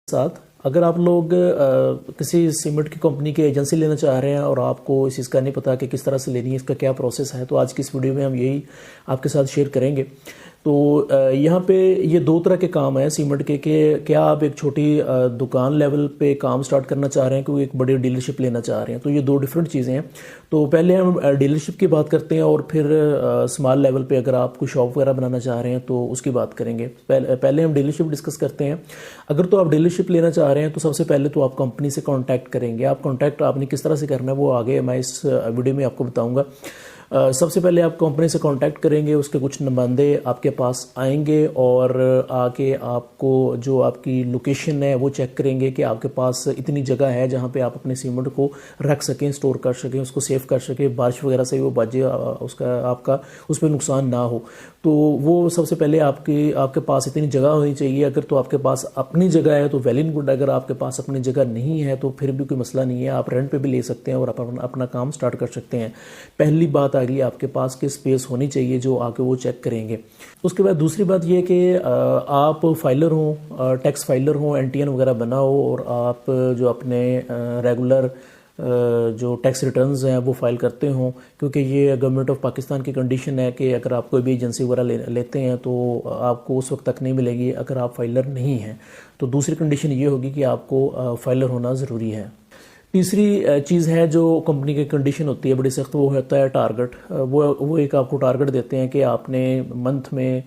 साथ अगर आप लोग किसी सीमेंट की कंपनी की एजेंसी लेना चाह रहे हैं और आपको इस चीज़ का नहीं पता कि किस तरह से लेनी है, इसका क्या प्रोसेस है, तो आज की इस वीडियो में हम यही आपके साथ शेयर करेंगे। तो यहाँ पे ये दो तरह के काम हैं सीमेंट के कि क्या आप एक छोटी दुकान लेवल पे काम स्टार्ट करना चाह रहे हैं, क्योंकि एक बड़ी डीलरशिप लेना चाह रहे हैं। तो ये दो डिफरेंट चीज़ें हैं। तो पहले हम डीलरशिप की बात करते हैं और फिर स्मॉल लेवल पे अगर आप कोई शॉप वगैरह बनाना चाह रहे हैं तो उसकी बात करेंगे। पहले हम डीलरशिप डिस्कस करते हैं। अगर तो आप डीलरशिप लेना चाह रहे हैं तो सबसे पहले तो आप कंपनी से कांटेक्ट करेंगे। आप कांटेक्ट आपने किस तरह से करना है वो आगे मैं इस वीडियो में आपको बताऊंगा। सबसे पहले आप कंपनी से कांटेक्ट करेंगे, उसके कुछ नुमाइंदे आपके पास आएंगे और आके आपको जो आपकी लोकेशन है वो चेक करेंगे कि आपके पास इतनी जगह है जहाँ पे आप अपने सीमेंट को रख सकें, स्टोर कर सकें, उसको सेव कर सकें, बारिश वगैरह से वो बाजे उसका आपका उस पर नुकसान ना हो। तो वो सबसे पहले आपके पास इतनी जगह होनी चाहिए। अगर तो आपके पास अपनी जगह है तो वेल एंड गुड, अगर आपके पास अपनी जगह नहीं है तो फिर भी कोई मसला नहीं है, आप रेंट पे भी ले सकते हैं और अपना काम स्टार्ट कर सकते हैं। पहली बात आ गई आपके पास की स्पेस होनी चाहिए जो आके वो चेक करेंगे। उसके बाद दूसरी बात ये कि आप फाइलर हों, टैक्स फाइलर हों, एनटीएन वगैरह बना हो और आप जो अपने रेगुलर जो टैक्स रिटर्न्स हैं वो फाइल करते हों, क्योंकि ये गवर्नमेंट ऑफ पाकिस्तान की कंडीशन है कि अगर आप कोई भी एजेंसी वगैरह लेते हैं तो आपको उस वक्त तक नहीं मिलेगी अगर आप फाइलर नहीं हैं। तो दूसरी कंडीशन ये होगी कि आपको फाइलर होना ज़रूरी है। तीसरी चीज़ है जो कंपनी की कंडीशन होती है बड़ी सख्त, वो होता है टारगेट। वो एक आपको टारगेट देते हैं कि आपने मंथ में,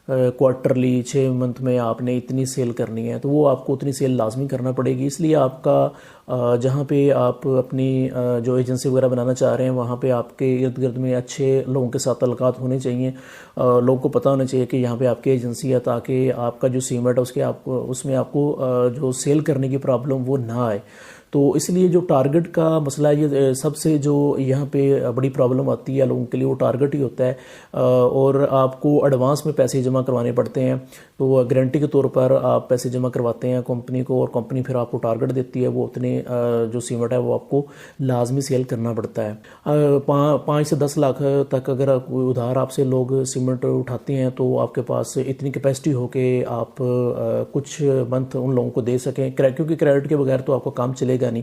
क्वार्टरली, 6 मंथ में आपने इतनी सेल करनी है, तो वो आपको उतनी सेल लाजमी करना पड़ेगी। इसलिए आपका जहाँ पे आप अपनी जो एजेंसी वगैरह बनाना चाह रहे हैं वहाँ पे आपके इर्द गिर्द में अच्छे लोगों के साथ तल्लुकात होने चाहिए। लोगों को पता होना चाहिए कि यहाँ पे आपकी एजेंसी है, ताकि आपका जो सीमेंट है उसमें आपको जो सेल करने की प्रॉब्लम वो ना आए। तो इसलिए जो टारगेट का मसला है, ये सबसे जो यहाँ पे बड़ी प्रॉब्लम आती है लोगों के लिए, वो टारगेट ही होता है। और आपको एडवांस में पैसे जमा करवाने पड़ते हैं। तो गारंटी के तौर पर आप पैसे जमा करवाते हैं कंपनी को और कंपनी फिर आपको टारगेट देती है, वो उतने जो सीमेंट है वो आपको लाजमी सेल करना पड़ता है। 5 से 10 लाख तक अगर उधार आपसे लोग सीमेंट उठाते हैं तो आपके पास इतनी कैपेसिटी हो कि आप कुछ मंथ उन लोगों को दे सकें, क्योंकि क्रेडिट के बगैर तो आपका काम चलेगा नहीं।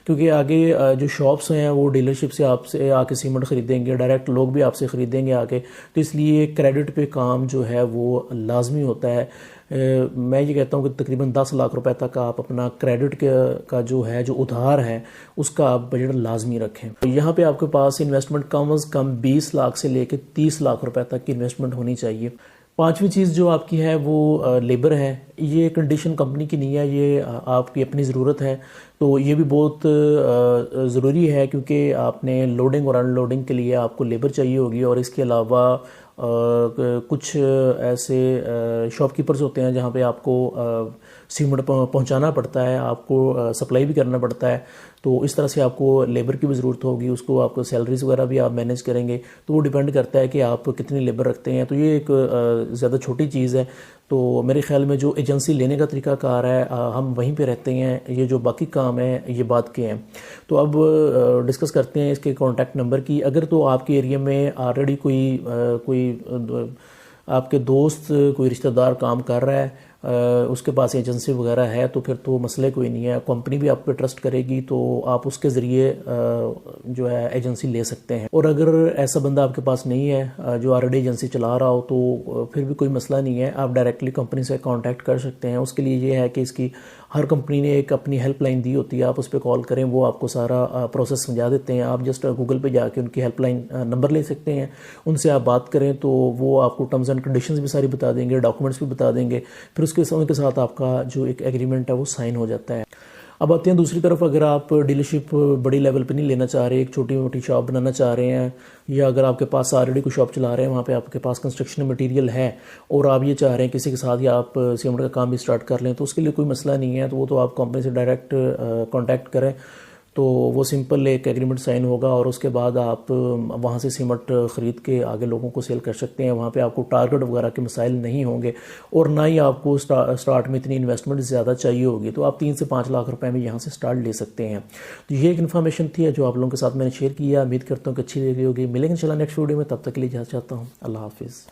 क्योंकि आगे जो शॉप्स हैं वो डीलरशिप से आपसे आके सीमेंट खरीदेंगे, डायरेक्ट लोग भी आपसे खरीदेंगे आके। तो इसलिए क्रेडिट पे काम जो है वो लाजमी होता है। मैं ये कहता हूँ कि तकरीबन 10 लाख रुपए तक आप अपना क्रेडिट का जो है, जो उधार है, उसका आप बजट लाजमी रखें। तो यहाँ पे आपके पास इन्वेस्टमेंट कम अज़ कम 20 लाख से लेकर 30 लाख रुपए तक की इन्वेस्टमेंट होनी चाहिए। पांचवी चीज़ जो आपकी है वो लेबर है। ये कंडीशन कंपनी की नहीं है, ये आपकी अपनी ज़रूरत है। तो ये भी बहुत ज़रूरी है, क्योंकि आपने लोडिंग और अनलोडिंग के लिए आपको लेबर चाहिए होगी। और इसके अलावा कुछ ऐसे शॉपकीपर्स होते हैं जहाँ पे आपको सीमेंट पहुँचाना पड़ता है, आपको सप्लाई भी करना पड़ता है। तो इस तरह से आपको लेबर की भी ज़रूरत होगी, उसको आपको सैलरीज वगैरह भी आप मैनेज करेंगे। तो वो डिपेंड करता है कि आप कितनी लेबर रखते हैं। तो ये एक ज़्यादा छोटी चीज़ है। तो मेरे ख्याल में जो एजेंसी लेने का तरीकाकार है, हम वहीं पे रहते हैं, ये जो बाकी काम है ये बात के हैं। तो अब डिस्कस करते हैं इसके कॉन्टैक्ट नंबर की। अगर तो आपके एरिया में ऑलरेडी कोई आपके दोस्त, कोई रिश्तेदार काम कर रहा है, उसके पास एजेंसी वगैरह है, तो फिर तो मसले कोई नहीं है, कंपनी भी आप पे ट्रस्ट करेगी, तो आप उसके ज़रिए जो है एजेंसी ले सकते हैं। और अगर ऐसा बंदा आपके पास नहीं है जो ऑलरेडी एजेंसी चला रहा हो, तो फिर भी कोई मसला नहीं है, आप डायरेक्टली कंपनी से कांटेक्ट कर सकते हैं। उसके लिए ये है कि इसकी हर कंपनी ने एक अपनी हेल्पलाइन दी होती है, आप उस पर कॉल करें, वो आपको सारा प्रोसेस समझा देते हैं। आप जस्ट गूगल पे जाके उनकी हेल्पलाइन नंबर ले सकते हैं, उनसे आप बात करें तो वो आपको टर्म्स एंड कंडीशंस भी सारी बता देंगे, डॉक्यूमेंट्स भी बता देंगे। फिर उनके साथ आपका जो एक एग्रीमेंट है वो साइन हो जाता है। अब आते हैं दूसरी तरफ, अगर आप डीलरशिप बड़ी लेवल पे नहीं लेना चाह रहे, एक छोटी मोटी शॉप बनाना चाह रहे हैं, या अगर आपके पास ऑलरेडी कोई शॉप चला रहे हैं, वहाँ पे आपके पास कंस्ट्रक्शन मटेरियल है और आप ये चाह रहे हैं किसी के साथ या आप सीमेंट का काम भी स्टार्ट कर लें, तो उसके लिए कोई मसला नहीं है। तो वो तो आप कंपनी से डायरेक्ट कॉन्टैक्ट करें, तो वो सिंपल एक एग्रीमेंट साइन होगा और उसके बाद आप वहाँ से सीमेंट ख़रीद के आगे लोगों को सेल कर सकते हैं। वहाँ पे आपको टारगेट वगैरह के मसाइल नहीं होंगे और ना ही आपको स्टार्ट में इतनी इन्वेस्टमेंट ज़्यादा चाहिए होगी। तो आप 3 से 5 लाख रुपए में यहाँ से स्टार्ट ले सकते हैं। तो ये एक इन्फॉर्मेशन थी जो आप लोगों के साथ मैंने शेयर किया। उम्मीद करता हूँ कि अच्छी लगी होगी। मिलेंगे इंशाल्लाह नेक्स्ट वीडियो में, तब तक के लिए इजाज़त चाहता हूँ। अल्लाह हाफिज़।